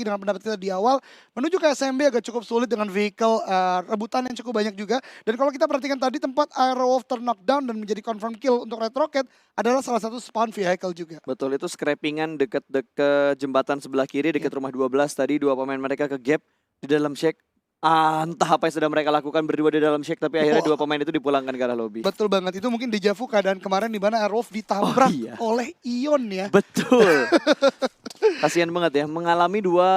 strategi dengan pendapat kita di awal. Menuju ke SMB agak cukup sulit dengan vehicle rebutan yang cukup banyak juga. Dan kalau kita perhatikan tadi tempat Aerowolf knockdown dan menjadi confirm kill untuk Red Rocket adalah salah satu spawn vehicle juga. Betul, itu scrappingan deket-deket jembatan sebelah kiri, deket rumah 12 tadi. Dua pemain mereka ke gap di dalam shake. Entah apa yang sudah mereka lakukan berdua di dalam shake, tapi akhirnya dua pemain itu dipulangkan ke arah lobby. Betul banget, itu mungkin deja vu keadaan kemarin di mana Aerowolf ditabrak oleh Ion ya. Betul. Kasihan banget ya, mengalami dua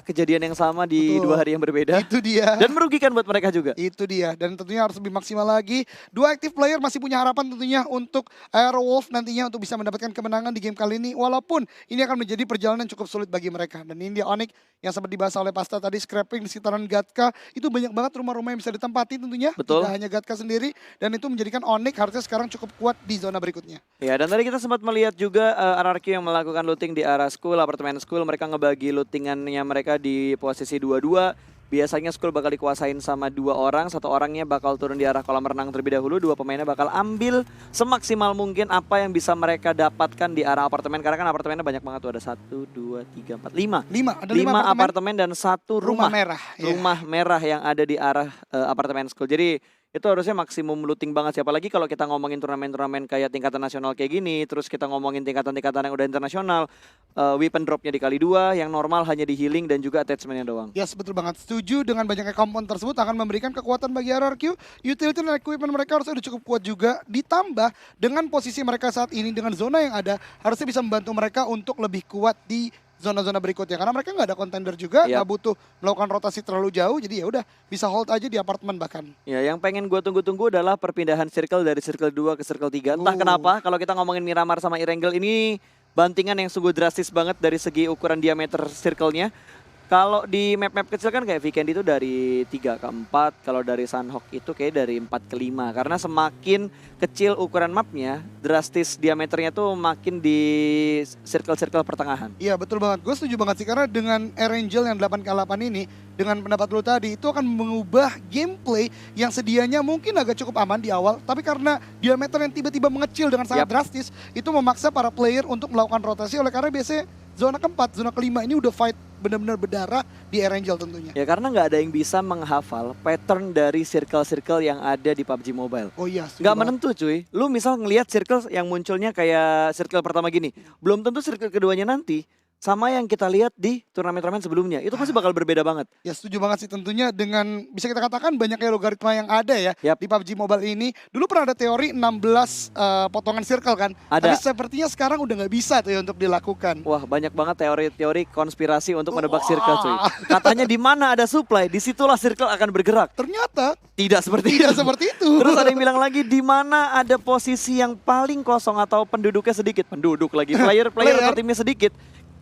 kejadian yang sama di dua hari yang berbeda. Itu dia. Dan merugikan buat mereka juga. Itu dia, dan tentunya harus lebih maksimal lagi. Dua active player masih punya harapan tentunya untuk Aerowolf nantinya untuk bisa mendapatkan kemenangan di game kali ini. Walaupun ini akan menjadi perjalanan cukup sulit bagi mereka. Dan ini dia Onyx yang sempat dibahas oleh Pasta tadi, scrapping di sekitaran Gatka. Itu banyak banget rumah-rumah yang bisa ditempati tentunya. Betul. Tidak hanya Gatka sendiri. Dan itu menjadikan Onyx harusnya sekarang cukup kuat di zona berikutnya. Ya, dan tadi kita sempat melihat juga RRQ yang melakukan looting di arah school, apartemen school. Mereka ngebagi lootingannya mereka di posisi 2-2. Biasanya school bakal dikuasain sama dua orang. Satu orangnya bakal turun di arah kolam renang terlebih dahulu. Dua pemainnya bakal ambil semaksimal mungkin apa yang bisa mereka dapatkan di arah apartemen. Karena kan apartemennya banyak banget tuh. Ada 1, 2, 3, 4, 5. Ada 5 apartemen dan satu rumah merah. Rumah merah yang ada di arah apartemen school. Jadi itu harusnya maksimum looting banget sih. Apalagi kalau kita ngomongin turnamen-turnamen kayak tingkatan nasional kayak gini. Terus kita ngomongin tingkatan-tingkatan yang udah internasional. Weapon dropnya dikali 2. Yang normal hanya di healing dan juga attachmentnya doang. Yes, betul banget. Setuju dengan banyaknya komponen tersebut akan memberikan kekuatan bagi RRQ. Utility dan equipment mereka harusnya udah cukup kuat juga. Ditambah dengan posisi mereka saat ini, dengan zona yang ada, harusnya bisa membantu mereka untuk lebih kuat di zona-zona berikutnya. Karena mereka nggak ada contender juga, nggak butuh melakukan rotasi terlalu jauh. Jadi ya udah bisa hold aja di apartemen bahkan. Ya, yang pengen gue tunggu-tunggu adalah perpindahan circle dari circle 2 ke circle 3. Entah kenapa kalau kita ngomongin Miramar sama Erangel ini bantingan yang sungguh drastis banget dari segi ukuran diameter circle-nya. Kalau di map-map kecil kan kayak Weekend itu dari 3 ke 4, kalau dari Sunhawk itu kayak dari 4 ke 5. Karena semakin kecil ukuran mapnya, drastis diameternya tuh makin di circle-circle pertengahan. Iya betul banget, gue setuju banget sih karena dengan Erangel yang 8 ke 8 ini, dengan pendapat lu tadi, itu akan mengubah gameplay yang sedianya mungkin agak cukup aman di awal, tapi karena diameter yang tiba-tiba mengecil dengan sangat drastis, itu memaksa para player untuk melakukan rotasi oleh karena biasanya zona keempat, zona kelima ini udah fight benar-benar berdarah di Erangel tentunya. Ya karena nggak ada yang bisa menghafal pattern dari circle-circle yang ada di PUBG Mobile. Oh iya. Nggak menentu cuy. Lu misal ngelihat circle yang munculnya kayak circle pertama gini. Belum tentu circle keduanya nanti sama yang kita lihat di turnamen-turnamen sebelumnya. Itu pasti bakal berbeda banget. Ya setuju banget sih tentunya dengan bisa kita katakan banyaknya logaritma yang ada ya di PUBG Mobile ini. Dulu pernah ada teori 16 potongan circle kan. Ada. Tapi sepertinya sekarang udah nggak bisa tuh ya untuk dilakukan. Wah banyak banget teori-teori konspirasi untuk menebak circle cuy. Katanya di mana ada supply, disitulah circle akan bergerak. Ternyata tidak seperti itu. Terus ada yang bilang lagi di mana ada posisi yang paling kosong atau penduduknya sedikit. Penduduk lagi, player atau timnya sedikit.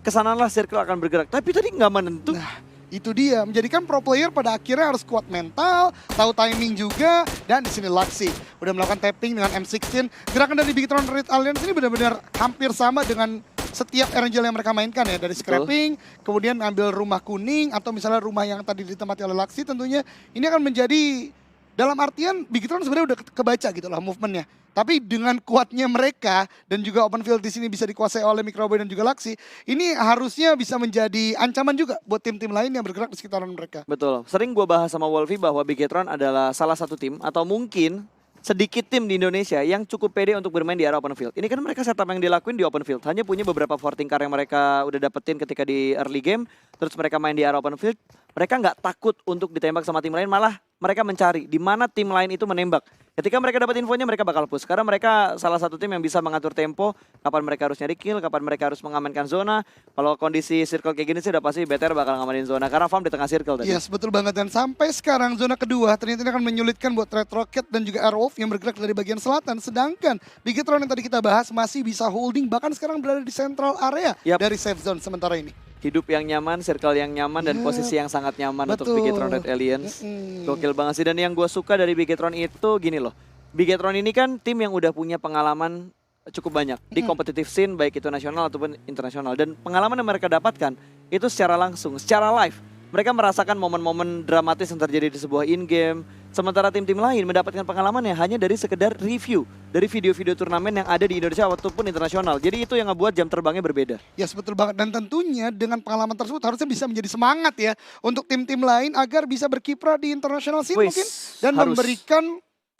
Kesanalah circle akan bergerak. Tapi tadi nggak menentu. Nah, itu dia menjadikan pro player pada akhirnya harus kuat mental, tahu timing juga, dan di sini Luxy udah melakukan tapping dengan M16. Gerakan dari Bigetron Red Alliance ini benar-benar hampir sama dengan setiap Erangel yang mereka mainkan ya, dari scrapping, kemudian ambil rumah kuning atau misalnya rumah yang tadi ditempati oleh Luxy tentunya ini akan menjadi dalam artian Bigetron sebenarnya udah kebaca gitu lah movementnya. Tapi dengan kuatnya mereka dan juga open field di sini bisa dikuasai oleh Microboy dan juga Luxy, ini harusnya bisa menjadi ancaman juga buat tim-tim lain yang bergerak di sekitaran mereka. Betul. Sering gue bahas sama Wolfie bahwa Bigetron adalah salah satu tim atau mungkin sedikit tim di Indonesia yang cukup pede untuk bermain di arah open field. Ini kan mereka setup yang dilakuin di open field. Hanya punya beberapa forting car yang mereka udah dapetin ketika di early game. Terus mereka main di arah open field. Mereka nggak takut untuk ditembak sama tim lain. Malah mereka mencari di mana tim lain itu menembak. Ketika mereka dapat infonya mereka bakal push. Karena mereka salah satu tim yang bisa mengatur tempo. Kapan mereka harus nyari kill, kapan mereka harus mengamankan zona. Kalau kondisi circle kayak gini sih udah pasti BTR bakal ngamanin zona. Karena farm di tengah circle tadi. Yes, betul banget. Dan sampai sekarang zona kedua ternyata ini akan menyulitkan buat Red Rocket dan juga Airwolf yang bergerak dari bagian selatan. Sedangkan Bigetron yang tadi kita bahas masih bisa holding. Bahkan sekarang berada di central area dari safe zone sementara ini. Hidup yang nyaman, circle yang nyaman, dan posisi yang sangat nyaman untuk Bigetron Red Alliance. Gokil banget sih. Dan yang gue suka dari Bigetron itu gini loh. Bigetron ini kan tim yang udah punya pengalaman cukup banyak di competitive scene, baik itu nasional ataupun internasional. Dan pengalaman yang mereka dapatkan itu secara langsung, secara live. mereka merasakan momen-momen dramatis yang terjadi di sebuah in-game. Sementara tim-tim lain mendapatkan pengalaman yang hanya dari sekedar review dari video-video turnamen yang ada di Indonesia ataupun internasional. Jadi itu yang ngebuat jam terbangnya berbeda. Yes, betul banget. Dan tentunya dengan pengalaman tersebut harusnya bisa menjadi semangat ya untuk tim-tim lain agar bisa berkiprah di international scene Wis, mungkin. Dan harus. memberikan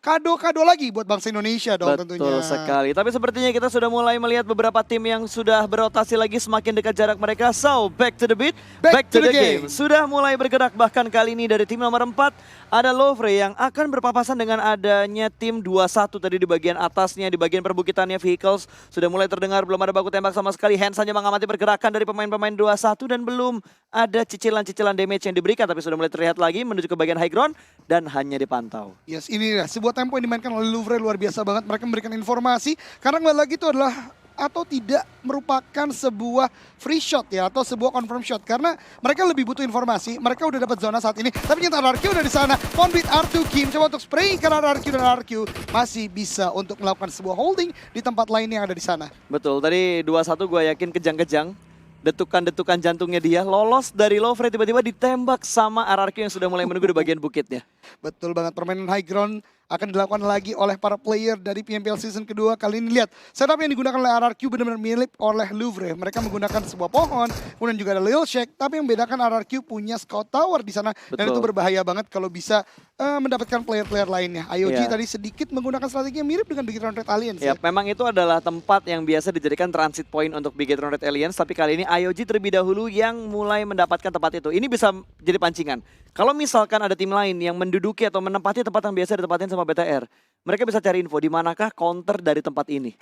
kado-kado lagi buat bangsa Indonesia dong tentunya. Betul sekali. Tapi sepertinya kita sudah mulai melihat beberapa tim yang sudah berotasi lagi semakin dekat jarak mereka. So, back to the beat, back to the game. Sudah mulai bergerak, bahkan kali ini dari tim nomor 4 ada Lovre yang akan berpapasan dengan adanya tim 21 tadi di bagian atasnya, di bagian perbukitannya Vehicles. Sudah mulai terdengar belum ada baku tembak sama sekali. Hans hanya mengamati pergerakan dari pemain-pemain 21 dan belum ada cicilan-cicilan damage yang diberikan. Tapi sudah mulai terlihat lagi menuju ke bagian high ground dan hanya dipantau. Yes, ini sebuah tempo yang dimainkan oleh Louvre luar biasa banget. Mereka memberikan informasi karena kembali lagi itu adalah atau tidak merupakan sebuah free shot ya atau sebuah confirm shot karena mereka lebih butuh informasi. Mereka udah dapat zona saat ini tapi ternyata RRQ udah di sana. Fonbit R2 Kim coba untuk spray karena RRQ dan RRQ masih bisa untuk melakukan sebuah holding di tempat lain yang ada di sana. Betul, tadi 2-1 gue yakin kejang-kejang. Detukan-detukan jantungnya dia lolos dari Lovre tiba-tiba ditembak sama RRQ yang sudah mulai menunggu di bagian bukitnya. Betul banget, permainan high ground akan dilakukan lagi oleh para player dari PMPL season kedua. Kali ini lihat setup yang digunakan oleh RRQ benar-benar mirip oleh Louvre. Mereka menggunakan sebuah pohon, kemudian juga ada Lil Shake, tapi yang membedakan RRQ punya scout tower di sana. Dan itu berbahaya banget kalau bisa mendapatkan player-player lainnya. IOG tadi sedikit menggunakan strategi yang mirip dengan Bigetron Red Alliance. Ya, memang itu adalah tempat yang biasa dijadikan transit point untuk Bigetron Red Alliance, tapi kali ini IOG terlebih dahulu yang mulai mendapatkan tempat itu. Ini bisa jadi pancingan. Kalau misalkan ada tim lain yang menduduki atau menempati tempat yang biasa ditempatin sama BTR, mereka bisa cari info di manakah counter dari tempat ini.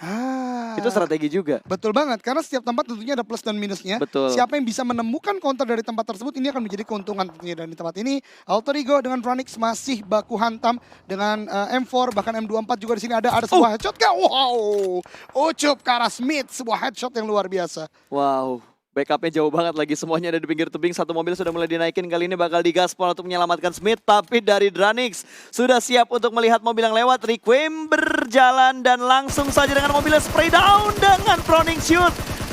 Itu strategi juga. Betul banget, karena setiap tempat tentunya ada plus dan minusnya. Betul. Siapa yang bisa menemukan counter dari tempat tersebut, ini akan menjadi keuntungan tentunya. Dan di tempat ini, Alter Ego dengan Branix masih baku hantam dengan M4, bahkan M24 juga di sini ada sebuah headshot. Wow, ucup ke arah Smith, sebuah headshot yang luar biasa. Wow. Backupnya jauh banget lagi, semuanya ada di pinggir tebing. Satu mobil sudah mulai dinaikin, kali ini bakal digaspol untuk menyelamatkan Smith. Tapi dari Dranix sudah siap untuk melihat mobil yang lewat. Requiem berjalan dan langsung saja dengan mobilnya spray down dengan Proning shoot.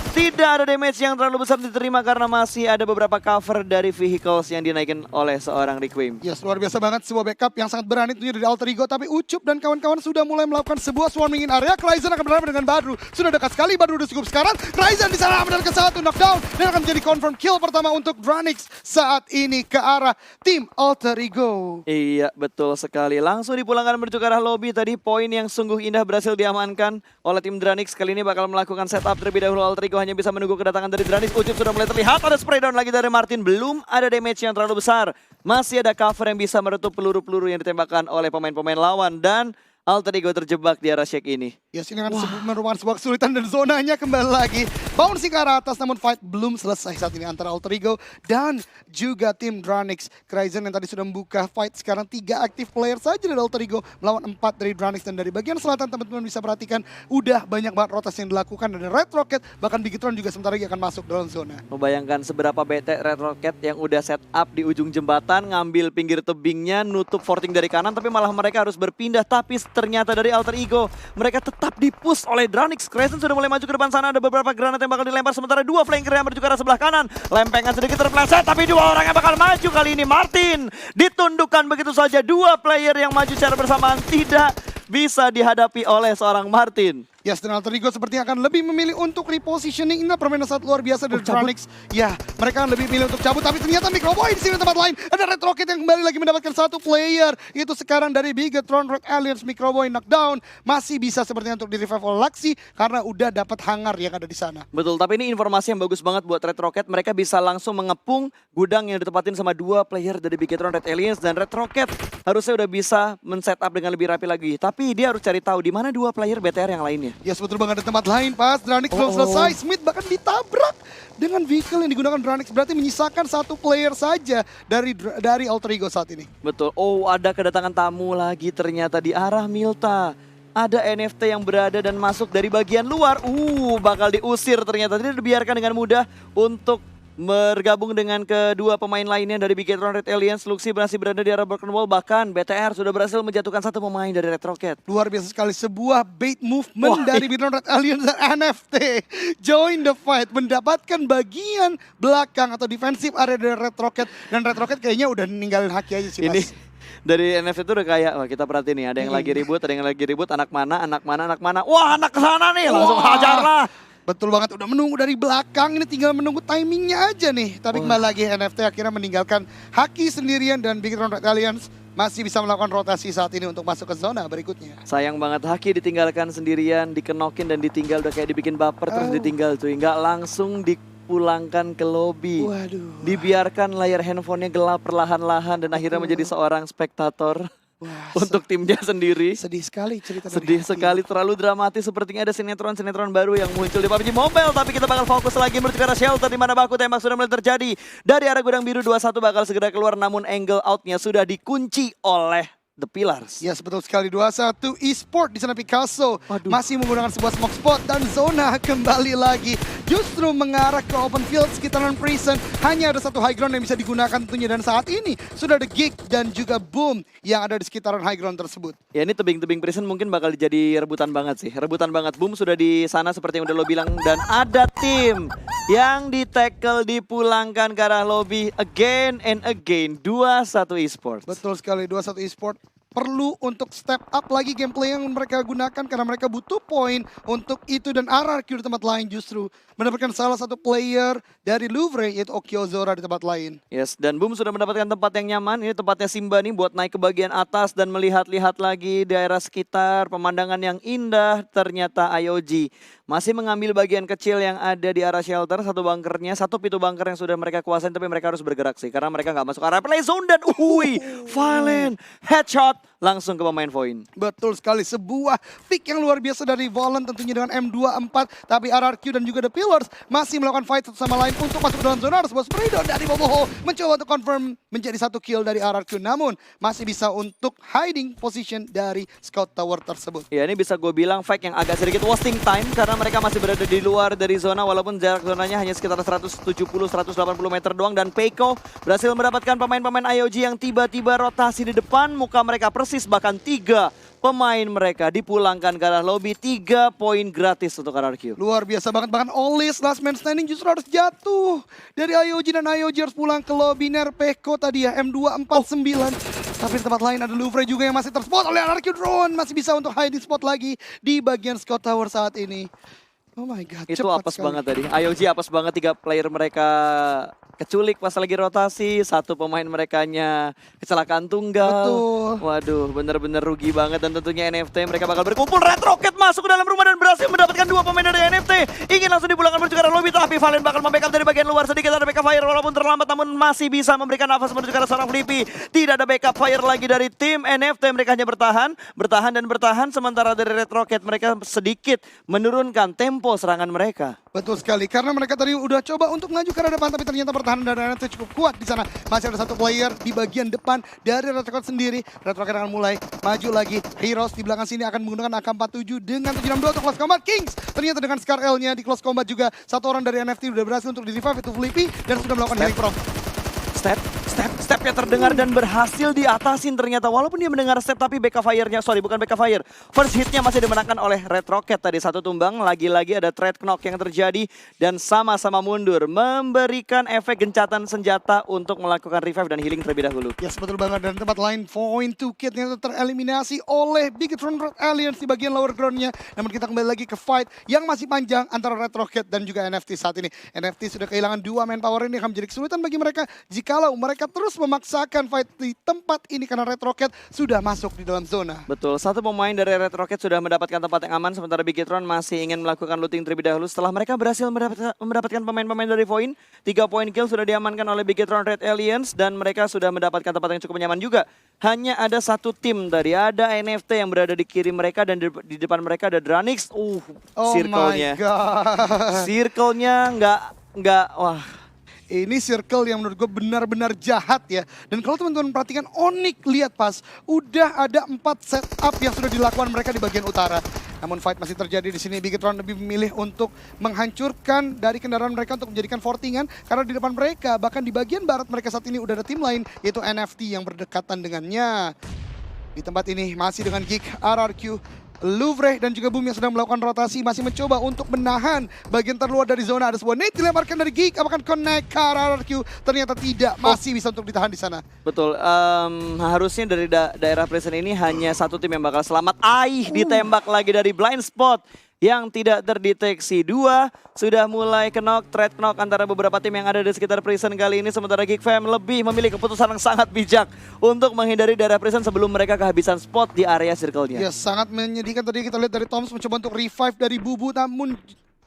Tidak ada damage yang terlalu besar diterima karena masih ada beberapa cover dari vehicles yang dinaikin oleh seorang Requiem. Yes, luar biasa banget, sebuah backup yang sangat berani tentunya dari Alter Ego. Tapi Ucup dan kawan-kawan sudah mulai melakukan sebuah swarming in area. Kryzen akan berhadapan dengan Badru. Sudah dekat sekali, Badru udah cukup sekarang. Kryzen di sana mendapatkan satu knockdown. Dan akan menjadi confirm kill pertama untuk Dranix saat ini ke arah tim Alter Ego. Iya, betul sekali. Langsung dipulangkan menuju ke arah lobby. Tadi poin yang sungguh indah berhasil diamankan oleh tim Dranix. Kali ini bakal melakukan setup terlebih dahulu. Alter Ego hanya bisa menunggu kedatangan dari Dranix. Ucup sudah mulai terlihat, ada spray down lagi dari Martin. Belum ada damage yang terlalu besar. Masih ada cover yang bisa menutup peluru-peluru yang ditembakkan oleh pemain-pemain lawan. Dan Alter Ego terjebak di arah Shake ini. Yes, ini akan merupakan sebuah kesulitan dan zonanya kembali lagi. Bouncing ke arah atas, namun fight belum selesai saat ini antara Alter Ego dan juga tim Dranix. Kryzen yang tadi sudah membuka fight, sekarang 3 aktif player saja dari Alter Ego melawan 4 dari Dranix. Dan dari bagian selatan teman-teman bisa perhatikan udah banyak banget rotasi yang dilakukan dari Red Rocket, bahkan Bigetron juga sebentar lagi akan masuk dalam zona. Membayangkan seberapa bete Red Rocket yang udah set up di ujung jembatan, ngambil pinggir tebingnya, nutup forting dari kanan, tapi malah mereka harus berpindah. Tapi ternyata dari Alter Ego, mereka tetap dipush oleh Dranix. Kryzen sudah mulai maju ke depan sana, ada beberapa granat yang bakal dilempar, sementara 2 flanker yang menuju ke arah sebelah kanan. Lempengan sedikit terpeleset, tapi 2 orang yang bakal maju kali ini. Martin ditundukkan begitu saja. 2 player yang maju secara bersamaan tidak bisa dihadapi oleh seorang Martin. Yes, dan Alter Ego sepertinya akan lebih memilih untuk repositioning. Ini permainan sangat luar biasa dari Dranix. Ya, mereka akan lebih memilih untuk cabut, tapi ternyata Microboy di sini tempat lain. Ada Red Rocket yang kembali lagi mendapatkan 1 player. Itu sekarang dari Bigetron Red Alliance. Microboy knockdown. Masih bisa sepertinya untuk di-revive oleh Laxi karena udah dapat hangar yang ada di sana. Betul, tapi ini informasi yang bagus banget buat Red Rocket. Mereka bisa langsung mengepung gudang yang ditempatin sama 2 player dari Bigetron Red Alliance. Dan Red Rocket harusnya udah bisa men-setup dengan lebih rapi lagi. Tapi dia harus cari tahu di mana 2 player BTR yang lainnya. Yes, betul banget, ada tempat lain pas. Dranix belum selesai. Smith bahkan ditabrak dengan vehicle yang digunakan Dranix. Berarti menyisakan 1 player saja dari Alter Ego saat ini. Betul. Oh, ada kedatangan tamu lagi ternyata di arah Milta. Ada NFT yang berada dan masuk dari bagian luar. Bakal diusir ternyata. Tidak dibiarkan dengan mudah untuk Bergabung dengan kedua pemain lainnya dari Bigetron Red Alliance, Luxi masih berada di arah Broken Wall. Bahkan BTR sudah berhasil menjatuhkan satu pemain dari Red Rocket. Luar biasa sekali, sebuah bait movement dari Bigetron Red Alliance dan NFT. Join the fight, mendapatkan bagian belakang atau defensive area dari Red Rocket. Dan Red Rocket kayaknya udah ninggalin Haki aja sih, Ini Mas. dari NFT itu udah kayak, wah kita perhatiin nih, ada yang lagi ribut, anak mana. Wah, anak kesana nih, langsung Wah. hajar lah. Betul banget, udah menunggu dari belakang, ini tinggal menunggu timingnya aja nih. Tapi kembali lagi NFT akhirnya meninggalkan Haki sendirian dan Bigetron Red Alliance masih bisa melakukan rotasi saat ini untuk masuk ke zona berikutnya. Sayang banget Haki ditinggalkan sendirian, dikenokin dan ditinggal udah kayak dibikin baper terus ditinggal cuy. Nggak langsung dipulangkan ke lobby. Waduh. Dibiarkan layar handphonenya gelap perlahan-lahan dan akhirnya menjadi seorang spektator. Wah, Untuk timnya sendiri. sedih sekali cerita dari Sedih Haki. sekali, terlalu dramatis. Sepertinya ada sinetron-sinetron baru yang muncul di PUBG Mobile. Tapi kita bakal fokus lagi menuju ke arah shelter, di mana baku tembak sudah mulai terjadi. Dari arah gudang biru 21 bakal segera keluar, namun angle outnya sudah dikunci oleh The Pillars. Yes, betul sekali. 2-1 e-sport di sana Picasso. Waduh. Masih menggunakan sebuah smoke spot dan zona kembali lagi. Justru mengarah ke open field sekitaran prison. Hanya ada satu high ground yang bisa digunakan tentunya. Dan saat ini sudah ada Gig dan juga Boom yang ada di sekitaran high ground tersebut. Ya ini tebing-tebing prison mungkin bakal jadi rebutan banget sih. Rebutan banget. Boom sudah di sana seperti yang udah lo bilang. Dan ada tim yang di-tackle dipulangkan ke arah lobby again and again. 2-1 esports. Betul sekali, 2-1 e-sport perlu untuk step up lagi gameplay yang mereka gunakan karena mereka butuh poin untuk itu, dan RRQ di tempat lain justru mendapatkan salah satu player dari Louvre yaitu Okiozora di tempat lain. Yes, dan Boom sudah mendapatkan tempat yang nyaman. Ini tempatnya Simba nih buat naik ke bagian atas dan melihat-lihat lagi daerah sekitar, pemandangan yang indah. Ternyata IOG masih mengambil bagian kecil yang ada di arah shelter, satu bunkernya, satu pintu bunker yang sudah mereka kuasain, tapi mereka harus bergerak sih karena mereka nggak masuk area play zone. Dan Valen headshot langsung ke pemain Void. Betul sekali, sebuah pick yang luar biasa dari Volant tentunya dengan M24, tapi RRQ dan juga The Pillars masih melakukan fight satu sama lain untuk masuk ke dalam zona. Sebuah spray down dari Boboho mencoba untuk confirm menjadi satu kill dari RRQ, namun masih bisa untuk hiding position dari Scout Tower tersebut. Ya ini bisa gue bilang fight yang agak sedikit wasting time karena mereka masih berada di luar dari zona walaupun jarak zonanya hanya sekitar 170-180 meter doang, dan Peiko berhasil mendapatkan pemain-pemain IOG yang tiba-tiba rotasi di depan muka mereka persis, bahkan 3 pemain mereka dipulangkan ke arah lobby. 3 poin gratis untuk RRQ. Luar biasa banget, bahkan Olis last man standing justru harus jatuh dari IOG dan IOG harus pulang ke lobby. Nerpeko tadi ya M249. Tapi di tempat lain ada Louvre juga yang masih terspot oleh RRQ drone. Masih bisa untuk hiding spot lagi di bagian Scout Tower saat ini. Oh my god, Itu cepat apes sekali. banget tadi. IOG apes banget, 3 player mereka keculik pas lagi rotasi, 1 pemain merekanya kecelakaan tunggal. Betul. Waduh, bener-bener rugi banget, dan tentunya NFT mereka bakal berkumpul. Red Rocket masuk ke dalam rumah dan berhasil mendapatkan 2 pemain dari NFT. Ingin langsung dipulangkan menuju ke arah lobby, tapi Valen bakal membackup dari bagian luar. Sedikit ada backup fire walaupun terlambat, namun masih bisa memberikan nafas menuju ke arah seorang Flippy. Tidak ada backup fire lagi dari tim NFT, mereka hanya bertahan sementara dari Red Rocket mereka sedikit menurunkan tempo serangan mereka. Betul sekali, karena mereka tadi udah coba untuk maju ke arah depan, tapi ternyata pertahanan dari NFT cukup kuat di sana. Masih ada 1 player di bagian depan dari Red Rocket sendiri. Red Rocket akan mulai maju lagi. Heroes di belakang sini akan menggunakan AK-47 dengan 762 untuk close combat. Kings ternyata dengan Scar L-nya di close combat juga. 1 orang dari NFT sudah berhasil untuk di-revive, itu Flippy, dan sudah melakukan healing from. Stepnya terdengar dan berhasil diatasin ternyata. Walaupun dia mendengar step, tapi backup fire-nya, bukan backup fire. First hit-nya masih dimenangkan oleh Red Rocket tadi. 1 tumbang, lagi-lagi ada trade knock yang terjadi. Dan sama-sama mundur, memberikan efek gencatan senjata untuk melakukan revive dan healing terlebih dahulu. Yes, betul banget. Dan tempat lain, Point 2 Kid yang tereliminasi oleh Bigetron Red Alliance di bagian lower ground-nya. Namun kita kembali lagi ke fight yang masih panjang antara Red Rocket dan juga NFT saat ini. NFT sudah kehilangan 2 manpower, ini akan menjadi kesulitan bagi mereka jikalau mereka terus memaksakan fight di tempat ini karena Red Rocket sudah masuk di dalam zona. Betul, 1 pemain dari Red Rocket sudah mendapatkan tempat yang aman, sementara Bigetron masih ingin melakukan looting terlebih dahulu setelah mereka berhasil mendapatkan pemain-pemain dari Void. 3 poin kill sudah diamankan oleh Bigetron Red Alliance dan mereka sudah mendapatkan tempat yang cukup nyaman juga. Hanya ada 1 tim tadi, ada NFT yang berada di kiri mereka dan di depan mereka ada Dranix. Oh Circle-nya. my god. Circle-nya nggak, wah. Ini circle yang menurut gue benar-benar jahat ya. Dan kalau teman-teman perhatikan Onyx, lihat pas, udah ada 4 setup yang sudah dilakukan mereka di bagian utara. Namun fight masih terjadi di sini. Bigetron lebih memilih untuk menghancurkan dari kendaraan mereka untuk menjadikan fortingan. Karena di depan mereka, bahkan di bagian barat mereka saat ini udah ada tim lain, yaitu NFT yang berdekatan dengannya. Di tempat ini masih dengan Geek, RRQ, Louvre dan juga Boom yang sedang melakukan rotasi masih mencoba untuk menahan bagian terluar dari zona. Ada sebuah nade dilemparkan dari Geek, apakah connect ke RRQ? Ternyata tidak, masih bisa untuk ditahan di sana. Betul, harusnya dari daerah prison ini hanya satu tim yang bakal selamat. Ditembak lagi dari blind spot yang tidak terdeteksi. Dua sudah mulai trade knock antara beberapa tim yang ada di sekitar prison kali ini. Sementara Geek Fam lebih memilih keputusan yang sangat bijak untuk menghindari daerah prison sebelum mereka kehabisan spot di area circle-nya. Ya, sangat menyedihkan tadi kita lihat dari Toms mencoba untuk revive dari Bubu, namun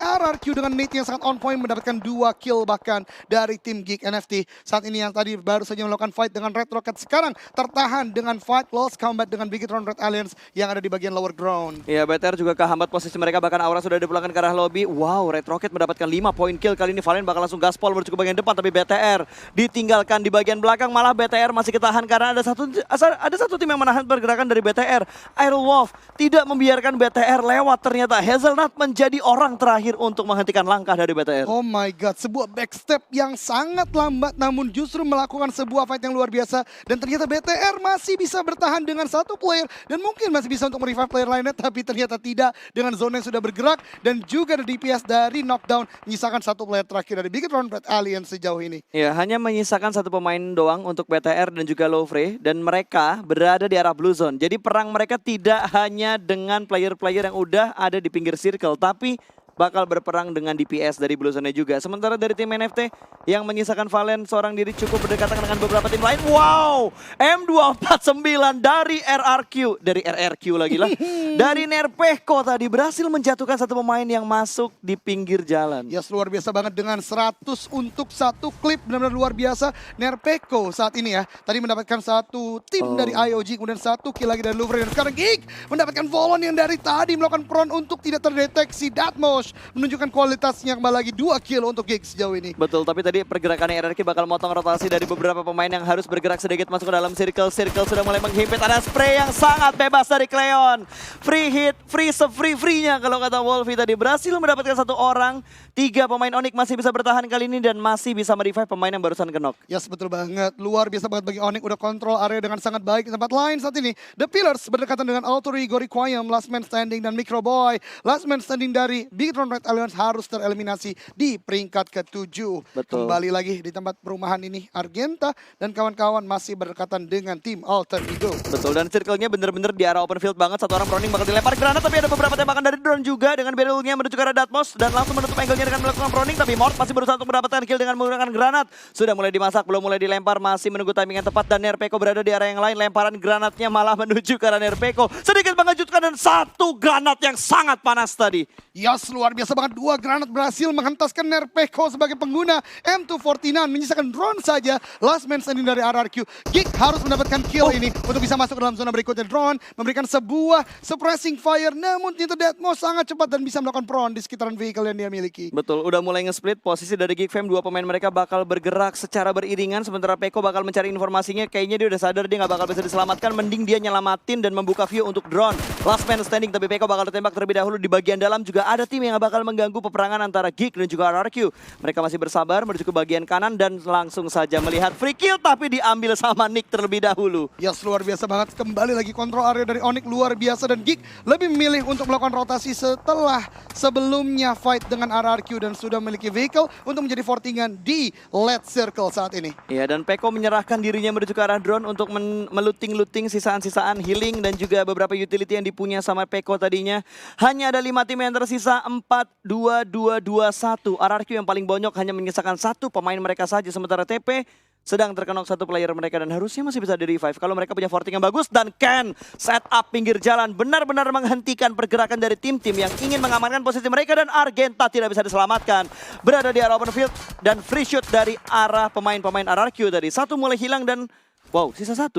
RRQ dengan nade yang sangat on point mendapatkan 2 kill bahkan dari tim Geek NFT. Saat ini yang tadi baru saja melakukan fight dengan Red Rocket, sekarang tertahan dengan fight close combat dengan Bigetron Red Alliance yang ada di bagian lower ground. Ya, BTR juga kehambat posisi mereka, bahkan Aura sudah dipulangkan ke arah lobby. Wow, Red Rocket mendapatkan 5 poin kill. Kali ini Valen bakal langsung gaspol menuju ke bagian depan, tapi BTR ditinggalkan di bagian belakang. Malah BTR masih ketahan karena ada satu tim yang menahan pergerakan dari BTR. Aerowolf tidak membiarkan BTR lewat. Ternyata Hazelnut menjadi orang terakhir untuk menghentikan langkah dari BTR. Oh my god, sebuah backstep yang sangat lambat namun justru melakukan sebuah fight yang luar biasa. Dan ternyata BTR masih bisa bertahan dengan satu player dan mungkin masih bisa untuk merevive player lainnya, tapi ternyata tidak dengan zona yang sudah bergerak. Dan juga ada DPS dari knockdown menyisakan satu player terakhir dari Bigetron Red Alliance sejauh ini. Ya, hanya menyisakan satu pemain doang untuk BTR dan juga Louvre, dan mereka berada di arah blue zone. Jadi perang mereka tidak hanya dengan player-player yang udah ada di pinggir circle, tapi bakal berperang dengan DPS dari Blue Zone juga. Sementara dari tim NFT yang menyisakan Valen seorang diri cukup berdekatan dengan beberapa tim lain. Wow, M249 dari RRQ, dari RRQ lagi lah. Dari Nerpeko tadi berhasil menjatuhkan satu pemain yang masuk di pinggir jalan. Yes, luar biasa banget dengan 100 untuk satu klip, benar-benar luar biasa. Nerpeko saat ini ya, tadi mendapatkan satu tim dari IOG, kemudian satu kill lagi dari Louvre. Dan sekarang Geek mendapatkan Volon yang dari tadi melakukan prone untuk tidak terdeteksi. Datmosh menunjukkan kualitasnya, kembali lagi 2 kill untuk Geek sejauh ini. Betul, tapi tadi pergerakannya RRQ bakal motong rotasi dari beberapa pemain yang harus bergerak sedikit masuk ke dalam circle. Circle sudah mulai menghimpit, ada spray yang sangat bebas dari Cleon. Free hit, free-nya kalau kata Wolfie tadi. Berhasil mendapatkan satu orang, 3 pemain Onyx masih bisa bertahan kali ini dan masih bisa merevive pemain yang barusan knock. Yes, betul banget. Luar biasa banget bagi Onyx, udah kontrol area dengan sangat baik. Di tempat lain saat ini, The Pillars berdekatan dengan Altori, Goriquayam, Last Man Standing, dan Microboy. Last Man Standing dari Bigetron Red Alliance harus tereliminasi di peringkat ke-7. Betul. Kembali lagi di tempat perumahan ini, Argenta dan kawan-kawan masih berdekatan dengan tim Alter Ego. Betul, dan circle-nya bener-bener di arah open field banget. Satu orang Browning bakal dilempar granat, tapi ada beberapa tembakan dari drone juga dengan barrel-nya menuju ke arah Datmos dan langsung menutup angle-nya dengan melakukan Browning, tapi Mort masih berusaha untuk mendapatkan kill dengan menggunakan granat. Sudah mulai dimasak, belum mulai dilempar, masih menunggu timing yang tepat dan Nerpeko berada di area yang lain. Lemparan granatnya malah menuju ke arah Nerpeko. Sedikit mengejutkan dan satu granat yang sangat panas tadi. Yes, luar biasa banget. 2 granat berhasil menghentaskan Nerpeko sebagai pengguna M249. Menyisakan drone saja. Last man standing dari RRQ. Geek harus mendapatkan kill ini untuk bisa masuk ke dalam zona berikutnya. Drone memberikan sebuah suppressing fire. Namun ternyata Deathmo sangat cepat dan bisa melakukan prone di sekitaran vehicle yang dia miliki. Betul, udah mulai nge-split posisi dari Geek Fam. 2 pemain mereka bakal bergerak secara beriringan. Sementara Peko bakal mencari informasinya. Kayaknya dia udah sadar dia nggak bakal bisa diselamatkan. Mending dia nyelamatin dan membuka view untuk drone. Last man standing, tapi Peko bakal ditembak terlebih dahulu. Di bagian dalam juga ada tim yang bakal mengganggu peperangan antara Geek dan juga RRQ. Mereka masih bersabar menuju ke bagian kanan dan langsung saja melihat free kill, tapi diambil sama Nick terlebih dahulu. Yes, luar biasa banget. Kembali lagi kontrol area dari Onyx luar biasa dan Geek lebih memilih untuk melakukan rotasi setelah sebelumnya fight dengan RRQ dan sudah memiliki vehicle untuk menjadi fortingan di late circle saat ini. Iya, dan Peko menyerahkan dirinya menuju ke arah drone untuk meluting-luting sisaan-sisaan healing dan juga beberapa utility yang dipunya sama Peko tadinya. Hanya ada 5 tim yang tersisa, 4-2-2-2-1. RRQ yang paling bonyok hanya menyisakan 1 pemain mereka saja, sementara TP sedang terkenok 1 player mereka dan harusnya masih bisa di-revive kalau mereka punya forting yang bagus dan Ken set up pinggir jalan benar-benar menghentikan pergerakan dari tim-tim yang ingin mengamankan posisi mereka dan Argenta tidak bisa diselamatkan. Berada di arah open field dan free shoot dari arah pemain-pemain RRQ tadi. 1 mulai hilang dan wow, sisa 1.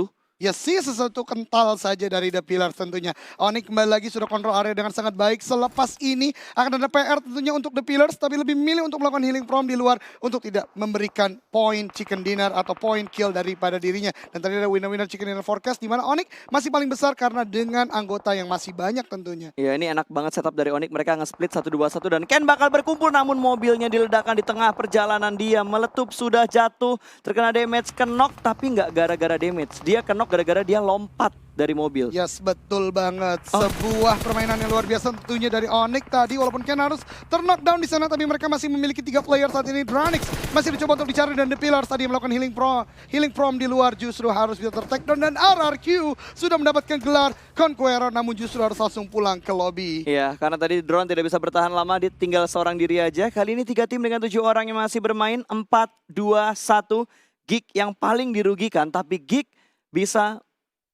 Ya sih, sesuatu kental saja dari The Pillars tentunya. Onyx kembali lagi sudah kontrol area dengan sangat baik. Selepas ini akan ada PR tentunya untuk The Pillars, tapi lebih memilih untuk melakukan healing from di luar untuk tidak memberikan poin chicken dinner atau poin kill daripada dirinya. Dan tadi ada winner-winner chicken dinner forecast di mana Onyx masih paling besar karena dengan anggota yang masih banyak tentunya. Ya ini enak banget setup dari Onyx, mereka nge-split 1-2-1 dan Ken bakal berkumpul namun mobilnya diledakkan di tengah perjalanan, dia meletup, sudah jatuh, terkena damage, kenok tapi nggak gara-gara damage, dia kenok gara-gara dia lompat dari mobil. Yes, betul banget. Sebuah permainan yang luar biasa tentunya dari Onyx tadi. Walaupun Ken harus terknockdown di sana, tapi mereka masih memiliki 3 player saat ini. Dranix masih dicoba untuk dicari dan The Pillars tadi melakukan healing from di luar justru harus bisa tertakedown dan RRQ sudah mendapatkan gelar Conqueror namun justru harus langsung pulang ke lobby. Iya, karena tadi drone tidak bisa bertahan lama, dia tinggal seorang diri aja. Kali ini 3 tim dengan 7 orang yang masih bermain, 4-2-1. Geek yang paling dirugikan, tapi Geek bisa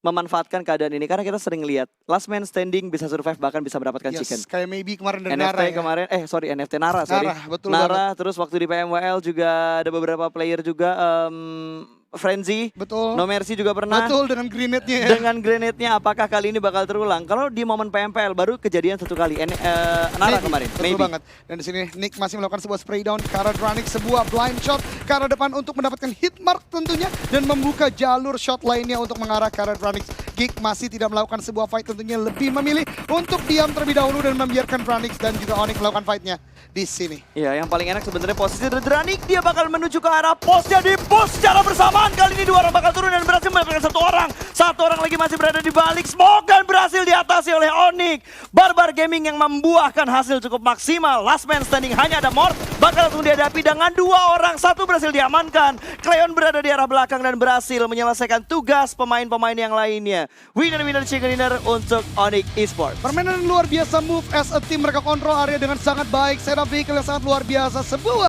memanfaatkan keadaan ini karena kita sering lihat last man standing bisa survive bahkan bisa mendapatkan chicken. Kayak maybe kemarin dari NFT Nara ya. kemarin, NFT Nara, sorry. Betul Nara, terus waktu di PMWL juga ada beberapa player juga, Frenzy, Betul. No Mercy juga pernah. Betul, dengan grenade-nya ya. Dengan grenade-nya, apakah kali ini bakal terulang? Kalau di momen PMPL baru kejadian 1 kali, Nara kemarin. Betul banget. Dan di sini Nick masih melakukan sebuah spray down ke arah Dranix, sebuah blind shot ke arah depan untuk mendapatkan hit mark tentunya dan membuka jalur shot lainnya untuk mengarah ke arah Dranix. Geek masih tidak melakukan sebuah fight, tentunya lebih memilih untuk diam terlebih dahulu dan membiarkan Dranix dan juga Onyx melakukan fightnya di sini. Iya, yang paling enak sebenarnya posisi dari Dranix, dia bakal menuju ke arah posnya, di push secara bersamaan. Kali ini 2 orang bakal turun dan berhasil mendapatkan 1 orang. 1 orang lagi masih berada di balik smoke dan berhasil diatasi oleh Onyx. Barbar Gaming yang membuahkan hasil cukup maksimal. Last man standing hanya ada Mort, bakal langsung dihadapi dengan 2 orang. 1 berhasil diamankan. Crayon berada di arah belakang dan berhasil menyelesaikan tugas pemain-pemain yang lainnya. Winner-winner chicken dinner untuk Onyx Esports. Permainan yang luar biasa, move as a team, mereka kontrol area dengan sangat baik, setup vehicle yang sangat luar biasa, sebuah